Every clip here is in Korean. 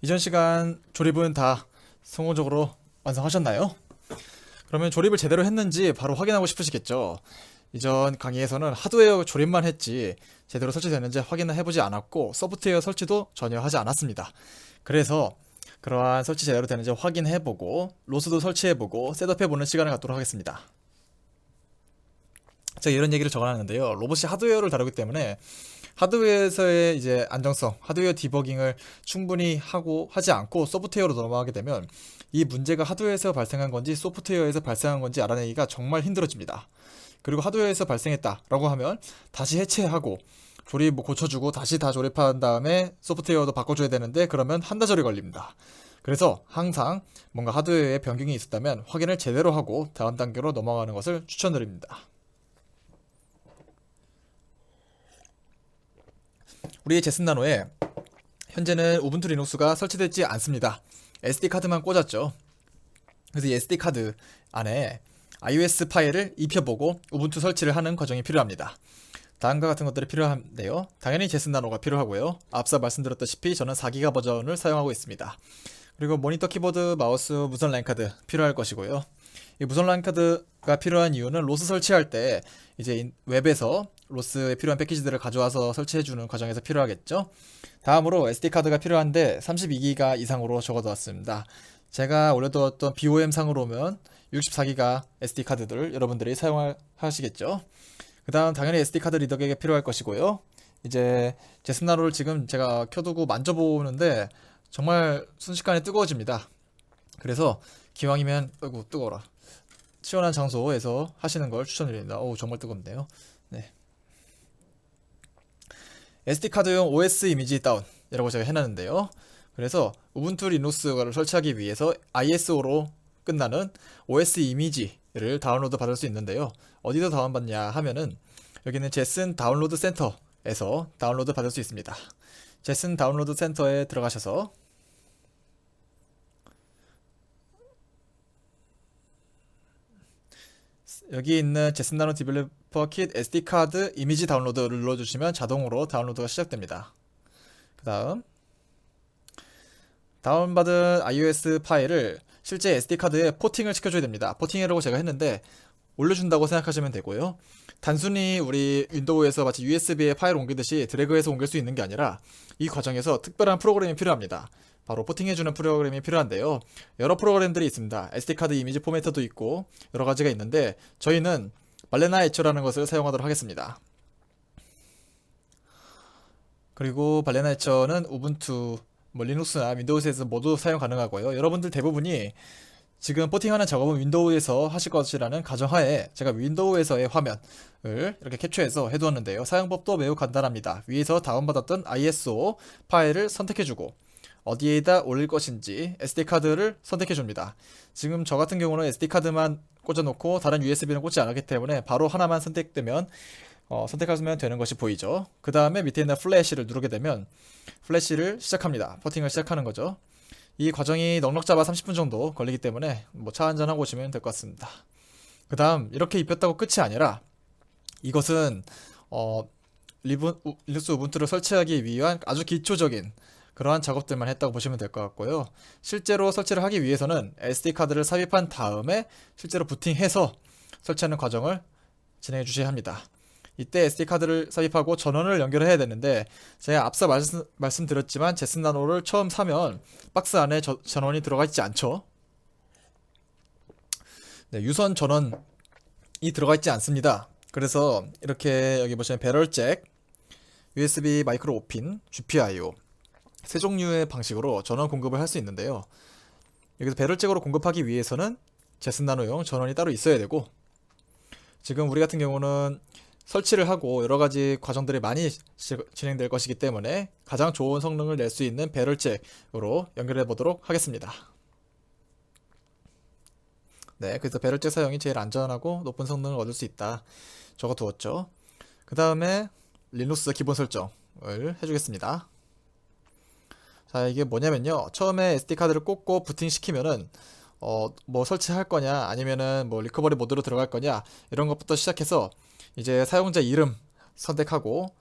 이전 시간 조립은 다 성공적으로 완성하셨나요? 그러면 조립을 제대로 했는지 바로 확인하고 싶으시겠죠? 이전 강의에서는 하드웨어 조립만 했지 제대로 설치됐는지 확인을 해보지 않았고 소프트웨어 설치도 전혀 하지 않았습니다. 그래서 그러한 설치 제대로 되는지 확인해보고 로스도 설치해보고 셋업해보는 시간을 갖도록 하겠습니다. 제가 이런 얘기를 적어놨는데요. 로봇이 하드웨어를 다루기 때문에 하드웨어에서의 이제 안정성, 하드웨어 디버깅을 충분히 하지 않고 소프트웨어로 넘어가게 되면 이 문제가 하드웨어에서 발생한 건지 소프트웨어에서 발생한 건지 알아내기가 정말 힘들어집니다. 그리고 하드웨어에서 발생했다라고 하면 다시 해체하고 조립 고쳐주고 다시 다 조립한 다음에 소프트웨어도 바꿔줘야 되는데 그러면 한나절이 걸립니다. 그래서 항상 뭔가 하드웨어에 변경이 있었다면 확인을 제대로 하고 다음 단계로 넘어가는 것을 추천드립니다. 우리의 제슨 나노에 현재는 우분투 리눅스가 설치되지 않습니다. SD카드만 꽂았죠. 그래서 이 SD카드 안에 iOS 파일을 입혀보고 우분투 설치를 하는 과정이 필요합니다. 다음과 같은 것들이 필요한데요. 당연히 제슨 나노가 필요하고요. 앞서 말씀드렸다시피 저는 4기가 버전을 사용하고 있습니다. 그리고 모니터, 키보드, 마우스, 무선 랜 카드 필요할 것이고요. 이 무선 랜 카드가 필요한 이유는 로스 설치할 때 이제 웹에서 로스에 필요한 패키지들을 가져와서 설치해주는 과정에서 필요하겠죠. 다음으로 SD카드가 필요한데 32기가 이상으로 적어두었습니다. 제가 올려두었던 BOM 상으로 오면 64기가 SD카드들을 여러분들이 사용하시겠죠. 그 다음 당연히 SD카드 리더에게 필요할 것이고요. 이제 제스나로를 지금 제가 켜두고 만져보는데 정말 순식간에 뜨거워집니다. 그래서 기왕이면 아이고 뜨거워라, 시원한 장소에서 하시는 걸 추천드립니다. 오, 정말 뜨겁네요. 네. SD카드용 OS 이미지 다운이라고 제가 해놨는데요. 그래서 우분투 리눅스를 설치하기 위해서 ISO로 끝나는 OS 이미지를 다운로드 받을 수 있는데요. 어디서 다운받냐 하면은 여기는 제슨 다운로드 센터에서 다운로드 받을 수 있습니다. 제슨 다운로드 센터에 들어가셔서 여기 있는 제슨 나노 디벨로퍼 킷 SD카드 이미지 다운로드를 눌러주시면 자동으로 다운로드가 시작됩니다. 그 다음 다운받은 iOS 파일을 실제 SD카드에 포팅을 시켜줘야 됩니다. 포팅이라고 제가 했는데 올려준다고 생각하시면 되고요. 단순히 우리 윈도우에서 마치 USB에 파일 옮기듯이 드래그해서 옮길 수 있는 게 아니라 이 과정에서 특별한 프로그램이 필요합니다. 바로 포팅해주는 프로그램이 필요한데요. 여러 프로그램들이 있습니다. SD카드 이미지 포매터도 있고 여러 가지가 있는데 저희는 발레나 에처라는 것을 사용하도록 하겠습니다. 그리고 발레나 에처는 우분투, 리눅스나 윈도우에서 모두 사용 가능하고요. 여러분들 대부분이 지금 포팅하는 작업은 윈도우에서 하실 것이라는 가정하에 제가 윈도우에서의 화면을 이렇게 캡처해서 해두었는데요. 사용법도 매우 간단합니다. 위에서 다운받았던 ISO 파일을 선택해주고 어디에다 올릴 것인지 SD카드를 선택해줍니다. 지금 저 같은 경우는 SD카드만 꽂아놓고 다른 USB는 꽂지 않았기 때문에 바로 하나만 선택되면 선택하시면 되는 것이 보이죠. 그 다음에 밑에 있는 플래시를 누르게 되면 플래시를 시작합니다. 포팅을 시작하는 거죠. 이 과정이 넉넉 잡아 30분 정도 걸리기 때문에 차 한잔하고 오시면 될 것 같습니다. 그 다음 이렇게 입혔다고 끝이 아니라 이것은 리눅스 우분투를 설치하기 위한 아주 기초적인 그러한 작업들만 했다고 보시면 될 것 같고요. 실제로 설치를 하기 위해서는 SD카드를 삽입한 다음에 실제로 부팅해서 설치하는 과정을 진행해 주셔야 합니다. 이때 SD카드를 삽입하고 전원을 연결해야 되는데 제가 앞서 말씀드렸지만 제슨 나노를 처음 사면 박스 안에 전원이 들어가 있지 않죠. 네, 유선 전원이 들어가 있지 않습니다. 그래서 이렇게 여기 보시면 배럴잭, USB 마이크로 5핀, GPIO 세 종류의 방식으로 전원 공급을 할 수 있는데요. 여기서 배럴잭으로 공급하기 위해서는 제슨 나노용 전원이 따로 있어야 되고 지금 우리 같은 경우는 설치를 하고 여러가지 과정들이 많이 진행될 것이기 때문에 가장 좋은 성능을 낼 수 있는 배럴잭으로 연결해 보도록 하겠습니다. 네, 그래서 배럴잭 사용이 제일 안전하고 높은 성능을 얻을 수 있다 적어 두었죠. 그 다음에 리눅스 기본 설정을 해주겠습니다. 자, 이게 뭐냐면요, 처음에 SD카드를 꽂고 부팅시키면은 설치할 거냐 아니면은 리커버리 모드로 들어갈 거냐 이런 것부터 시작해서 이제 사용자 이름 선택하고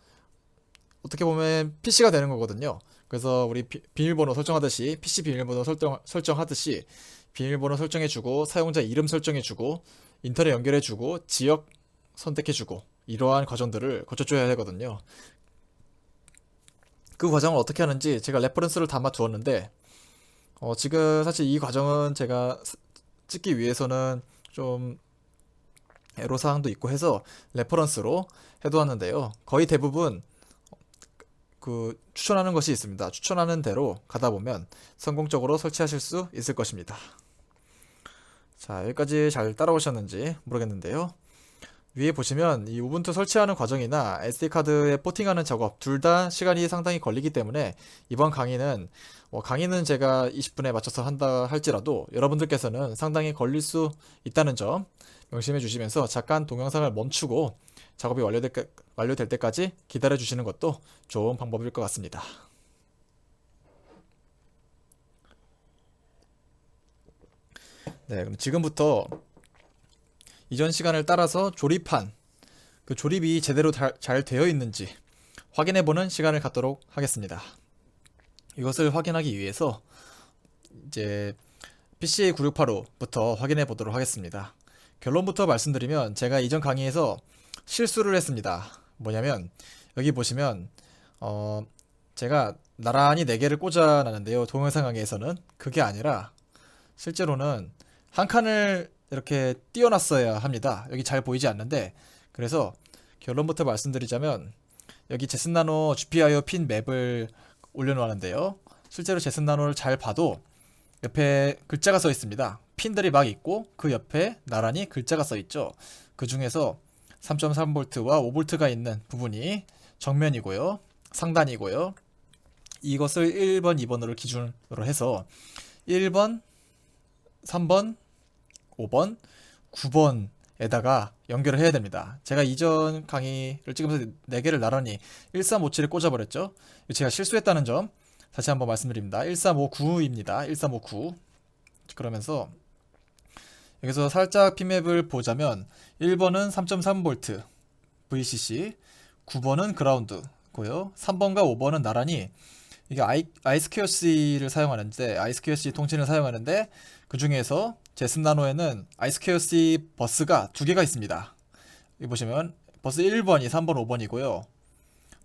어떻게 보면 PC가 되는 거거든요. 그래서 우리 비밀번호 설정하듯이 PC 비밀번호 설정하듯이 비밀번호 설정해주고 사용자 이름 설정해주고 인터넷 연결해주고 지역 선택해주고 이러한 과정들을 거쳐줘야 되거든요. 그 과정을 어떻게 하는지 제가 레퍼런스를 담아 두었는데 지금 사실 이 과정은 제가 찍기 위해서는 좀 애로사항도 있고 해서 레퍼런스로 해두었는데요. 거의 대부분 그 추천하는 것이 있습니다. 추천하는 대로 가다 보면 성공적으로 설치하실 수 있을 것입니다. 자, 여기까지 잘 따라오셨는지 모르겠는데요. 위에 보시면 이 우분투 설치하는 과정이나 SD카드에 포팅하는 작업 둘 다 시간이 상당히 걸리기 때문에 이번 강의는 강의는 제가 20분에 맞춰서 한다 할지라도 여러분들께서는 상당히 걸릴 수 있다는 점 명심해 주시면서 잠깐 동영상을 멈추고 작업이 완료될 때까지 기다려 주시는 것도 좋은 방법일 것 같습니다. 네, 그럼 지금부터 이전 시간을 따라서 조립한 그 조립이 제대로 잘 되어 있는지 확인해 보는 시간을 갖도록 하겠습니다. 이것을 확인하기 위해서 이제 PCA9685부터 확인해 보도록 하겠습니다. 결론부터 말씀드리면 제가 이전 강의에서 실수를 했습니다. 뭐냐면 여기 보시면 제가 나란히 4개를 꽂아 놨는데요. 동영상 강의에서는 그게 아니라 실제로는 한 칸을 이렇게 띄워놨어야 합니다. 여기 잘 보이지 않는데 그래서 결론부터 말씀드리자면 여기 제슨나노 GPIO 핀 맵을 올려놓았는데요. 실제로 제슨나노를 잘 봐도 옆에 글자가 써 있습니다. 핀들이 막 있고 그 옆에 나란히 글자가 써 있죠. 그 중에서 3.3V와 5V가 있는 부분이 정면이고요. 상단이고요. 이것을 1번, 2번으로 기준으로 해서 1번, 3번, 5번, 9번에다가 연결을 해야 됩니다. 제가 이전 강의를 찍으면서 4개를 나란히 1357에 꽂아버렸죠. 제가 실수했다는 점 다시 한번 말씀드립니다. 1359입니다. 1359. 그러면서 여기서 살짝 핀맵을 보자면 1번은 3.3V VCC, 9번은 그라운드고요. 3번과 5번은 나란히 이게 iSquareC를 사용하는데 iSquareC 통신을 사용하는데 그 중에서 제슨나노에는 iSquareC 버스가 2개가 있습니다. 여기 보시면 버스 1번이 3번, 5번이고요.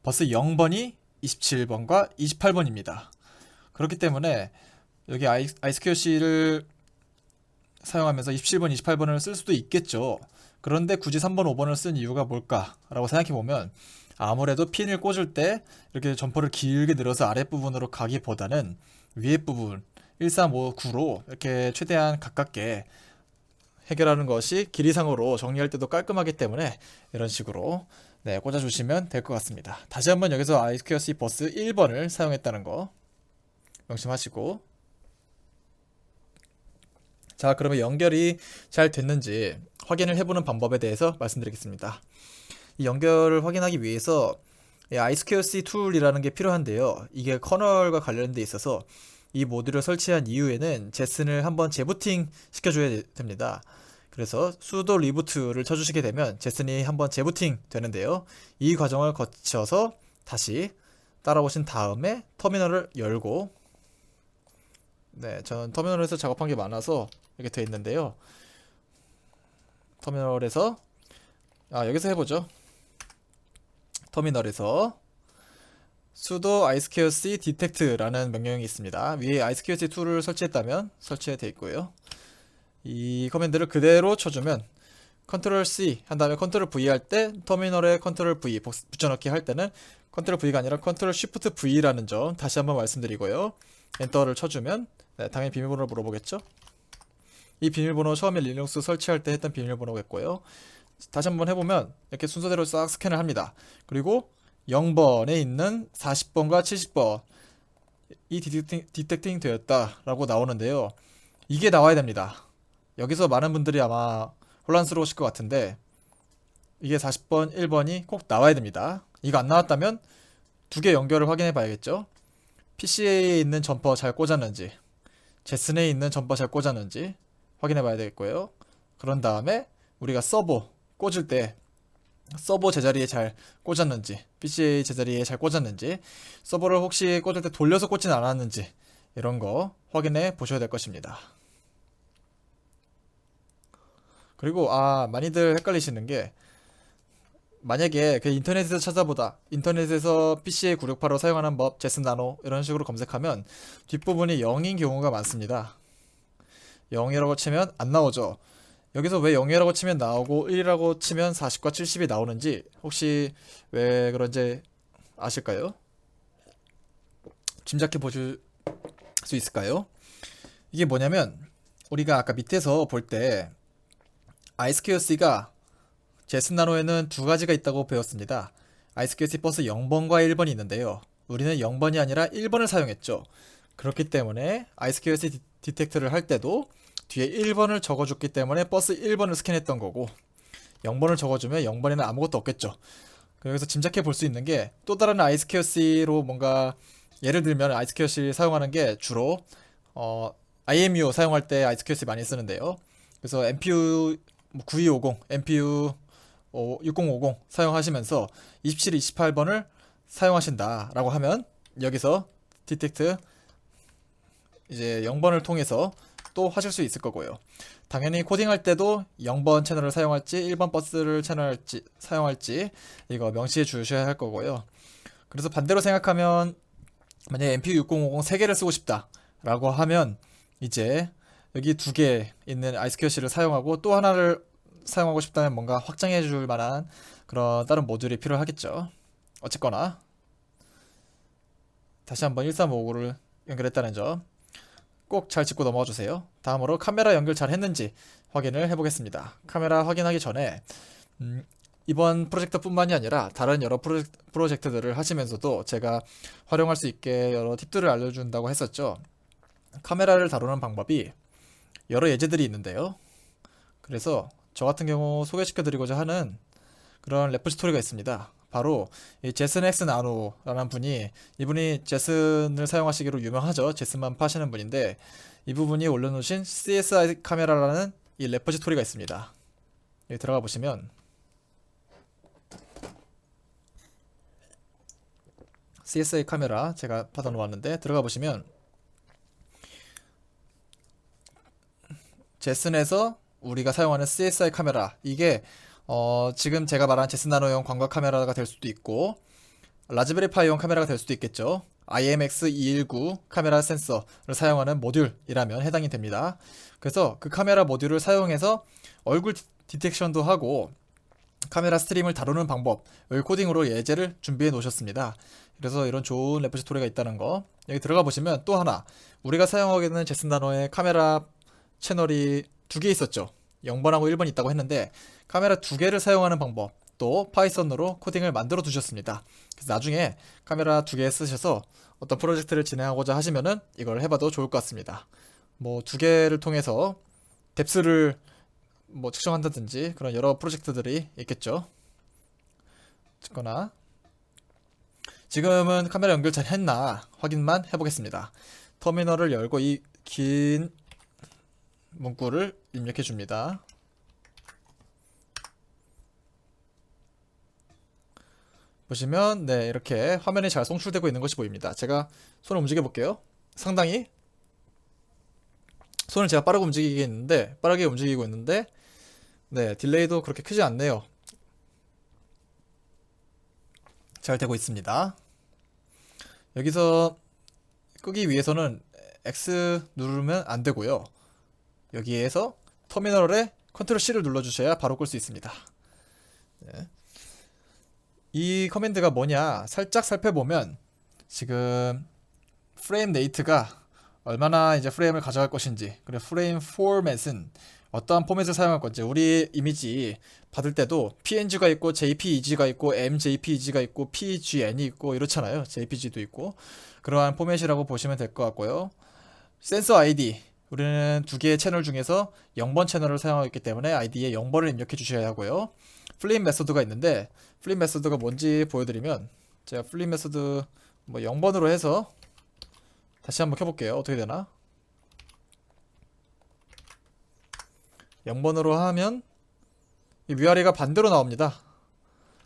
버스 0번이 27번과 28번입니다. 그렇기 때문에 여기 iSquareC를 사용하면서 27번, 28번을 쓸 수도 있겠죠. 그런데 굳이 3번, 5번을 쓴 이유가 뭘까라고 생각해보면 아무래도 핀을 꽂을 때 이렇게 점퍼를 길게 늘어서 아랫부분으로 가기보다는 위에 부분 1359로 이렇게 최대한 가깝게 해결하는 것이 길이상으로 정리할 때도 깔끔하기 때문에 이런 식으로 꽂아주시면 될 것 같습니다. 다시 한번 여기서 iSquareC 버스 1번을 사용했다는 거 명심하시고, 자, 그러면 연결이 잘 됐는지 확인을 해보는 방법에 대해서 말씀드리겠습니다. 이 연결을 확인하기 위해서 iSquareC 툴이라는 게 필요한데요. 이게 커널과 관련돼 있어서 이 모듈을 설치한 이후에는 제슨을 한번 재부팅 시켜줘야 됩니다. 그래서 sudo 리부트를 쳐주시게 되면 제슨이 한번 재부팅 되는데요. 이 과정을 거쳐서 다시 따라오신 다음에 터미널을 열고, 저는 터미널에서 작업한 게 많아서 이렇게 되어 있는데요. 터미널에서 여기서 해보죠. 터미널에서 sudo iSquareC detect라는 명령이 있습니다. 위에 iSquareC 툴을 설치했다면 설치해 되어 있고요. 이 커맨드를 그대로 쳐주면 Ctrl C 한 다음에 Ctrl V 할 때 터미널에 Ctrl V 붙여넣기 할 때는 Ctrl V가 아니라 Ctrl Shift V라는 점 다시 한번 말씀드리고요. 엔터를 쳐주면 당연히 비밀번호를 물어보겠죠. 이 비밀번호 처음에 리눅스 설치할 때 했던 비밀번호겠고요. 다시 한번 해보면 이렇게 순서대로 싹 스캔을 합니다. 그리고 0번에 있는 40번과 70번 이 디텍팅 되었다 라고 나오는데요. 이게 나와야 됩니다. 여기서 많은 분들이 아마 혼란스러우실 것 같은데 이게 40번, 1번이 꼭 나와야 됩니다. 이거 안 나왔다면 2개 연결을 확인해 봐야겠죠. PCA에 있는 점퍼 잘 꽂았는지, 제슨에 있는 점퍼 잘 꽂았는지 확인해 봐야 되겠고요. 그런 다음에 우리가 서버 꽂을 때 서버 제자리에 잘 꽂았는지, PC 제자리에 잘 꽂았는지, 서버를 혹시 꽂을 때 돌려서 꽂진 않았는지 이런 거 확인해 보셔야 될 것입니다. 그리고 많이들 헷갈리시는 게, 만약에 그 인터넷에서 찾아보다 인터넷에서 PCA 968로 사용하는 법 제스 나노 이런 식으로 검색하면 뒷부분이 0인 경우가 많습니다. 0이라고 치면 안 나오죠. 여기서 왜 0이라고 치면 나오고 1이라고 치면 40과 70이 나오는지 혹시 왜 그런지 아실까요? 짐작해 보실 수 있을까요? 이게 뭐냐면, 우리가 아까 밑에서 볼 때 I2C가 제스 나노에는 두 가지가 있다고 배웠습니다. I2C 버스 0번과 1번이 있는데요. 우리는 0번이 아니라 1번을 사용했죠. 그렇기 때문에 I2C 디텍트를 할 때도 뒤에 1번을 적어줬기 때문에 버스 1번을 스캔했던 거고, 0번을 적어주면 0번에는 아무것도 없겠죠. 그래서 짐작해 볼 수 있는 게, 또 다른 I2C로 뭔가, 예를 들면 I2C 사용하는 게 주로 IMU 사용할 때 I2C 많이 쓰는데요. 그래서 MPU 9250, MPU 6050 사용하시면서 27, 28번을 사용하신다라고 하면 여기서 디텍트 이제 0번을 통해서 또 하실 수 있을 거고요. 당연히 코딩할 때도 0번 채널을 사용할지 1번 버스를 사용할지 이거 명시해 주셔야 할 거고요. 그래서 반대로 생각하면, 만약에 MPU 6050 3개를 쓰고 싶다 라고 하면 이제 여기 2개 있는 I2C를 사용하고, 또 하나를 사용하고 싶다면 뭔가 확장해 줄 만한 그런 다른 모듈이 필요하겠죠. 어쨌거나 다시 한번 1359를 연결했다는 점 꼭 잘 짚고 넘어가 주세요. 다음으로 카메라 연결 잘 했는지 확인을 해보겠습니다. 카메라 확인하기 전에 이번 프로젝트뿐만이 아니라 다른 여러 프로젝트들을 하시면서도 제가 활용할 수 있게 여러 팁들을 알려준다고 했었죠. 카메라를 다루는 방법이 여러 예제들이 있는데요. 그래서 저 같은 경우 소개시켜 드리고자 하는 그런 레포지토리가 있습니다. 바로 이 제슨 엑스 나노라는 분이, 이분이 제슨을 사용하시기로 유명하죠. 제슨만 파시는 분인데, 이 부분이 올려놓으신 CSI 카메라라는 이 레포지토리가 있습니다. 여기 들어가 보시면 CSI 카메라 제가 받아 놓았는데, 들어가 보시면 제슨에서 우리가 사용하는 CSI 카메라, 이게 지금 제가 말한 제스 나노용 광각 카메라가 될 수도 있고, 라즈베리 파이용 카메라가 될 수도 있겠죠. IMX219 카메라 센서를 사용하는 모듈이라면 해당이 됩니다. 그래서 그 카메라 모듈을 사용해서 얼굴 디텍션도 하고 카메라 스트림을 다루는 방법을 코딩으로 예제를 준비해 놓으셨습니다. 그래서 이런 좋은 레포지토리가 있다는 거, 여기 들어가 보시면 또 하나, 우리가 사용하게 되는 제스 나노의 카메라 채널이 2개 있었죠. 0번하고 1번 있다고 했는데, 카메라 2개를 사용하는 방법 또 파이썬으로 코딩을 만들어 두셨습니다. 그래서 나중에 카메라 2개 쓰셔서 어떤 프로젝트를 진행하고자 하시면은 이걸 해봐도 좋을 것 같습니다. 뭐 2개를 통해서 뎁스를 뭐 측정한다든지 그런 여러 프로젝트들이 있겠죠. 어쨌거나 지금은 카메라 연결 잘 했나 확인만 해보겠습니다. 터미널을 열고 이 긴 문구를 입력해 줍니다. 보시면 네, 이렇게 화면이 잘 송출되고 있는 것이 보입니다. 제가 손을 움직여 볼게요. 상당히 손을 제가 빠르게 움직이고 있는데 네, 딜레이도 그렇게 크지 않네요. 잘 되고 있습니다. 여기서 끄기 위해서는 X 누르면 안 되고요. 여기에서 터미널에 컨트롤 C를 눌러주셔야 바로 끌 수 있습니다. 네. 이 커맨드가 뭐냐 살짝 살펴보면, 지금 프레임 레이트가 얼마나 이제 프레임을 가져갈 것인지, 그리고 프레임 포맷은 어떠한 포맷을 사용할 건지, 우리 이미지 받을 때도 PNG가 있고 JPEG가 있고 MJPEG가 있고 PGN이 있고 이렇잖아요. JPG도 있고 그러한 포맷이라고 보시면 될 것 같고요. 센서 ID, 우리는 2개의 채널 중에서 0번 채널을 사용하고 있기 때문에 ID에 0번을 입력해 주셔야 하고요. 플립 메소드가 있는데, 플립 메소드가 뭔지 보여드리면, 제가 플립 메소드 뭐 0번으로 해서 다시 한번 켜볼게요. 어떻게 되나? 0번으로 하면 이 위아래가 반대로 나옵니다.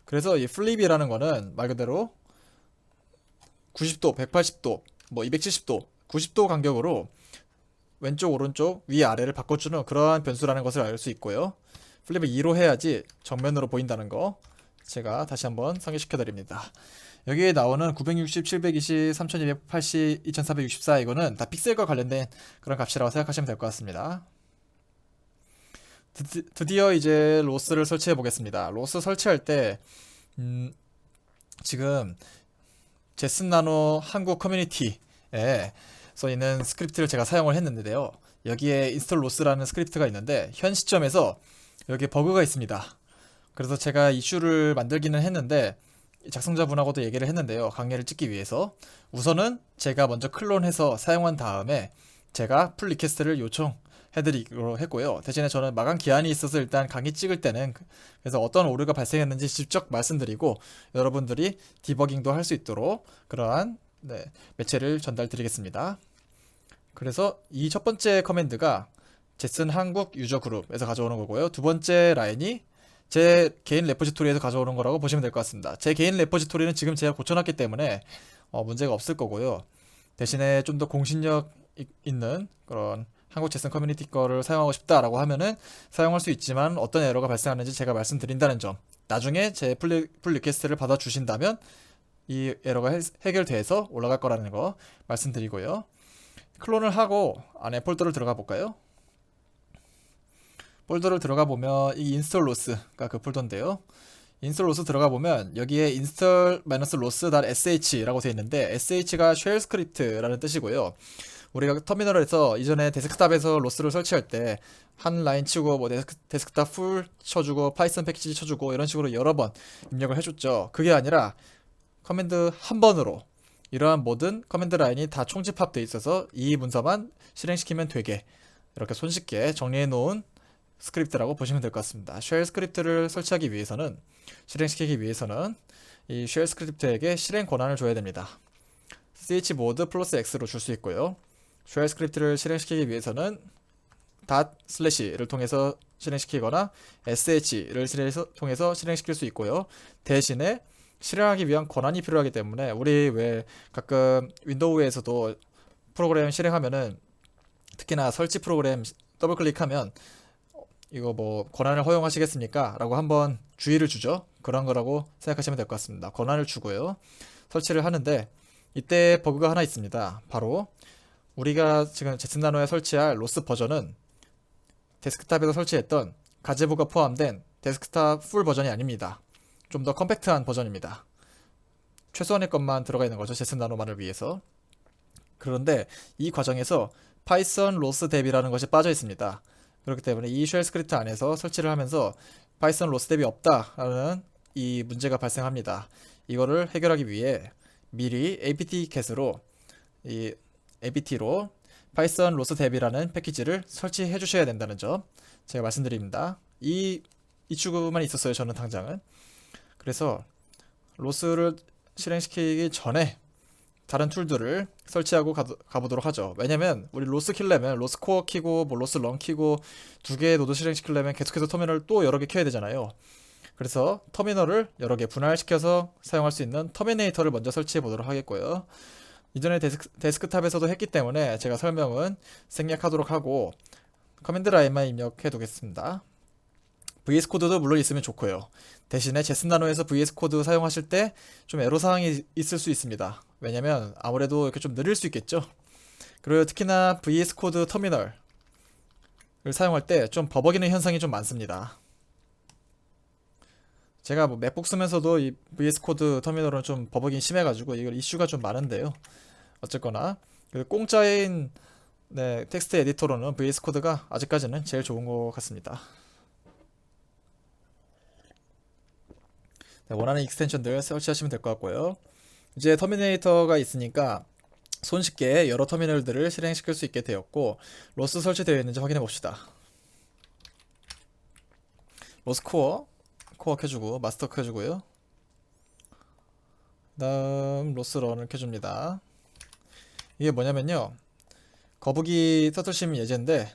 그래서 이 플립이라는 거는 말 그대로 90도, 180도, 뭐 270도, 90도 간격으로 왼쪽, 오른쪽, 위, 아래를 바꿔주는 그러한 변수라는 것을 알 수 있고요. 플립을 2로 해야지 정면으로 보인다는 거 제가 다시 한번 상기시켜 드립니다. 여기에 나오는 960, 720, 3280, 2464 이거는 다 픽셀과 관련된 그런 값이라고 생각하시면 될 것 같습니다. 드디어 이제 로스를 설치해 보겠습니다. 로스 설치할 때 지금 제슨나노 한국 커뮤니티에 써 있는 스크립트를 제가 사용을 했는데요. 여기에 인스톨 로스라는 스크립트가 있는데 현 시점에서 여기에 버그가 있습니다. 그래서 제가 이슈를 만들기는 했는데 작성자분하고도 얘기를 했는데요. 강의를 찍기 위해서 우선은 제가 먼저 클론해서 사용한 다음에 제가 풀 리퀘스트를 요청해드리기로 했고요. 대신에 저는 마감 기한이 있어서 일단 강의 찍을 때는 그래서 어떤 오류가 발생했는지 직접 말씀드리고 여러분들이 디버깅도 할 수 있도록 그러한 매체를 전달 드리겠습니다. 그래서 이 첫 번째 커맨드가 제슨 한국 유저 그룹에서 가져오는 거고요. 두 번째 라인이 제 개인 레포지토리에서 가져오는 거라고 보시면 될 것 같습니다. 제 개인 레포지토리는 지금 제가 고쳐놨기 때문에 문제가 없을 거고요. 대신에 좀 더 공신력 있는 그런 한국 제슨 커뮤니티 거를 사용하고 싶다라고 하면은 사용할 수 있지만 어떤 에러가 발생하는지 제가 말씀드린다는 점. 나중에 제 풀 리퀘스트를 받아주신다면 이 에러가 해결돼서 올라갈 거라는 거 말씀드리고요. 클론을 하고 안에 폴더를 들어가 볼까요? 폴더를 들어가 보면 이 인스톨 로스가 그 폴더인데요. 인스톨 로스 들어가 보면 여기에 install-loss.sh라고 되어 있는데 sh가 쉘 스크립트라는 뜻이고요. 우리가 터미널에서 이전에 데스크탑에서 로스를 설치할 때 한 라인 치고 뭐 데스크탑 풀 쳐주고 파이썬 패키지 쳐주고 이런 식으로 여러 번 입력을 해줬죠. 그게 아니라 커맨드 한 번으로 이러한 모든 커맨드 라인이 다 총집합되어 있어서 이 문서만 실행시키면 되게 이렇게 손쉽게 정리해 놓은 스크립트라고 보시면 될 것 같습니다. 쉘 스크립트를 설치하기 위해서는 실행시키기 위해서는 이 쉘 스크립트에게 실행 권한을 줘야 됩니다. chmod 플러스 x로 줄 수 있고요. 쉘 스크립트를 실행시키기 위해서는 닷/를 통해서 실행시키거나 sh를 통해서 실행시킬 수 있고요. 대신에 실행하기 위한 권한이 필요하기 때문에 우리 왜 가끔 윈도우에서도 프로그램 실행하면은 특히나 설치 프로그램 더블 클릭하면 이거 뭐 권한을 허용하시겠습니까? 라고 한번 주의를 주죠. 그런 거라고 생각하시면 될 것 같습니다. 권한을 주고요. 설치를 하는데 이때 버그가 하나 있습니다. 바로 우리가 지금 제슨나노에 설치할 로스 버전은 데스크탑에서 설치했던 가제부가 포함된 데스크탑 풀 버전이 아닙니다. 좀 더 컴팩트한 버전입니다. 최소한의 것만 들어가 있는 거죠. 제슨나노만을 위해서. 그런데 이 과정에서 파이썬 로스 대비라는 것이 빠져 있습니다. 그렇기 때문에 이 쉘 스크립트 안에서 설치를 하면서 파이썬 로스 대비 없다라는 이 문제가 발생합니다. 이거를 해결하기 위해 미리 apt-get으로 이 apt로 파이썬 로스 대비라는 패키지를 설치해 주셔야 된다는 점 제가 말씀드립니다. 이 추구만 있었어요. 저는 당장은. 그래서 로스를 실행시키기 전에 다른 툴들을 설치하고 가보도록 하죠. 왜냐면 우리 로스 키려면 로스 코어 키고 뭐 로스 런 키고 두 개의 노드 실행시키려면 계속해서 터미널 또 여러 개 켜야 되잖아요. 그래서 터미널을 여러 개 분할시켜서 사용할 수 있는 터미네이터를 먼저 설치해 보도록 하겠고요. 이전에 데스크탑에서도 했기 때문에 제가 설명은 생략하도록 하고 커맨드 라인만 입력해 두겠습니다. VS 코드도 물론 있으면 좋고요. 대신에 제슨나노에서 VS 코드 사용하실 때 좀 애로사항이 있을 수 있습니다. 왜냐면 아무래도 이렇게 좀 느릴 수 있겠죠. 그리고 특히나 VS 코드 터미널을 사용할 때 좀 버벅이는 현상이 좀 많습니다. 제가 뭐 맥북 쓰면서도 이 VS 코드 터미널은 좀 버벅이 심해가지고 이걸 이슈가 좀 많은데요. 어쨌거나 공짜인 텍스트 에디터로는 VS 코드가 아직까지는 제일 좋은 것 같습니다. 원하는 익스텐션들 설치하시면 될 것 같고요. 이제 터미네이터가 있으니까 손쉽게 여러 터미널들을 실행시킬 수 있게 되었고 로스 설치되어 있는지 확인해 봅시다. 로스 코어 켜주고 마스터 켜주고요. 다음 로스 런을 켜줍니다. 이게 뭐냐면요, 거북이 터틀심 예제인데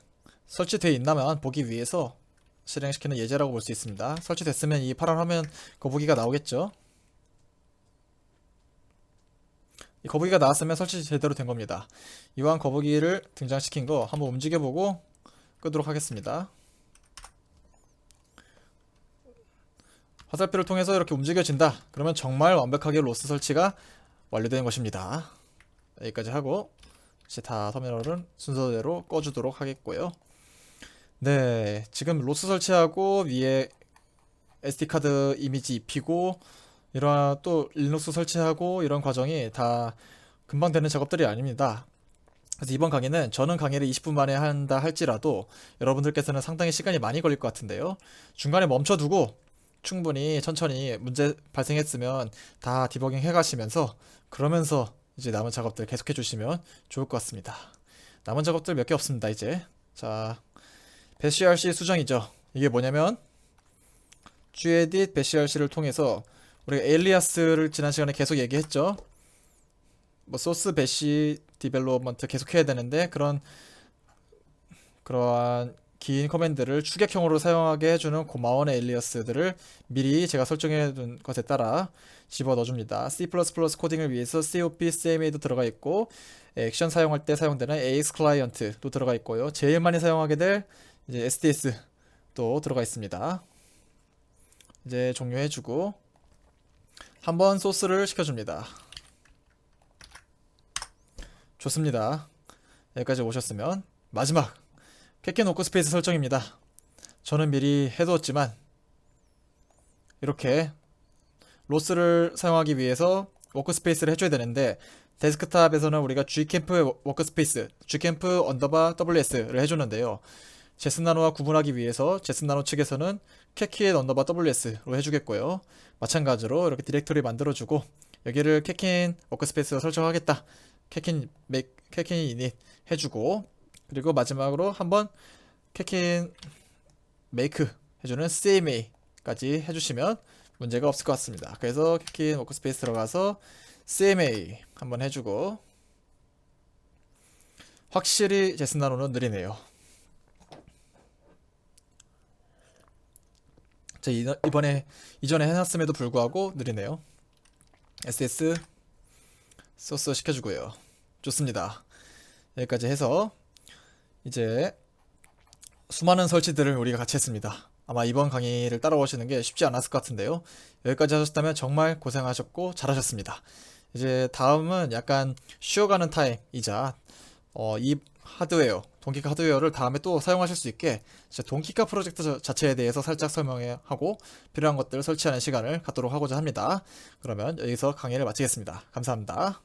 설치되어 있나만 보기 위해서 실행시키는 예제라고 볼 수 있습니다. 설치됐으면 이 파란 화면 거북이가 나오겠죠. 이 거북이가 나왔으면 설치 제대로 된 겁니다. 이왕 거북이를 등장시킨 거 한번 움직여보고 끄도록 하겠습니다. 화살표를 통해서 이렇게 움직여진다. 그러면 정말 완벽하게 로스 설치가 완료된 것입니다. 여기까지 하고 이제 다 터미널은 순서대로 꺼주도록 하겠고요. 네, 지금 로스 설치하고 위에 SD카드 이미지 입히고 이런 또 리눅스 설치하고 이런 과정이 다 금방 되는 작업들이 아닙니다. 그래서 이번 강의는 저는 강의를 20분 만에 한다 할지라도 여러분들께서는 상당히 시간이 많이 걸릴 것 같은데요. 중간에 멈춰두고 충분히 천천히 문제 발생했으면 다 디버깅 해 가시면서 그러면서 이제 남은 작업들 계속해 주시면 좋을 것 같습니다. 남은 작업들 몇 개 없습니다, 이제. 자, 배시RC 수정이죠. 이게 뭐냐면 gedit 배시RC를 통해서 우리가 에일리아스를 지난 시간에 계속 얘기했죠. 뭐 소스 배시 디벨롭먼트 계속 해야 되는데 그러한 긴 커맨드를 추격형으로 사용하게 해주는 고마운 에일리아스들을 미리 제가 설정해 둔 것에 따라 집어 넣어줍니다. C++ 코딩을 위해서 COP, CMA도 들어가 있고 액션 사용할 때 사용되는 AX 클라이언트도 들어가 있고요. 제일 많이 사용하게 될 이제 STS도 들어가 있습니다. 이제 종료해주고 한번 소스를 시켜줍니다. 좋습니다. 여기까지 오셨으면 마지막 캐켄 워크스페이스 설정입니다. 저는 미리 해두었지만 이렇게 로스를 사용하기 위해서 워크스페이스를 해줘야 되는데 데스크탑에서는 우리가 gcamp 워크스페이스, gcamp 언더바 WS를 해주는데요. 제슨나노와 구분하기 위해서 제슨나노 측에서는 캐킨 언더바 WS로 해주겠고요. 마찬가지로 이렇게 디렉토리 만들어주고 여기를 캐킨 워크스페이스로 설정하겠다. 캐킨 이닛 해주고 그리고 마지막으로 한번 캐킨 메이크 해주는 CMA까지 해주시면 문제가 없을 것 같습니다. 그래서 캐킨 워크스페이스 들어가서 CMA 한번 해주고 확실히 제슨나노는 느리네요. 자, 이전에 해놨음에도 불구하고 느리네요. SS 소스 시켜주고요. 좋습니다. 여기까지 해서 이제 수많은 설치들을 우리가 같이 했습니다. 아마 이번 강의를 따라오시는 게 쉽지 않았을 것 같은데요. 여기까지 하셨다면 정말 고생하셨고 잘하셨습니다. 이제 다음은 약간 쉬어가는 타임이자 이 하드웨어, 동키카 하드웨어를 다음에 또 사용하실 수 있게 동키카 프로젝트 자체에 대해서 살짝 설명하고 필요한 것들을 설치하는 시간을 갖도록 하고자 합니다. 그러면 여기서 강의를 마치겠습니다. 감사합니다.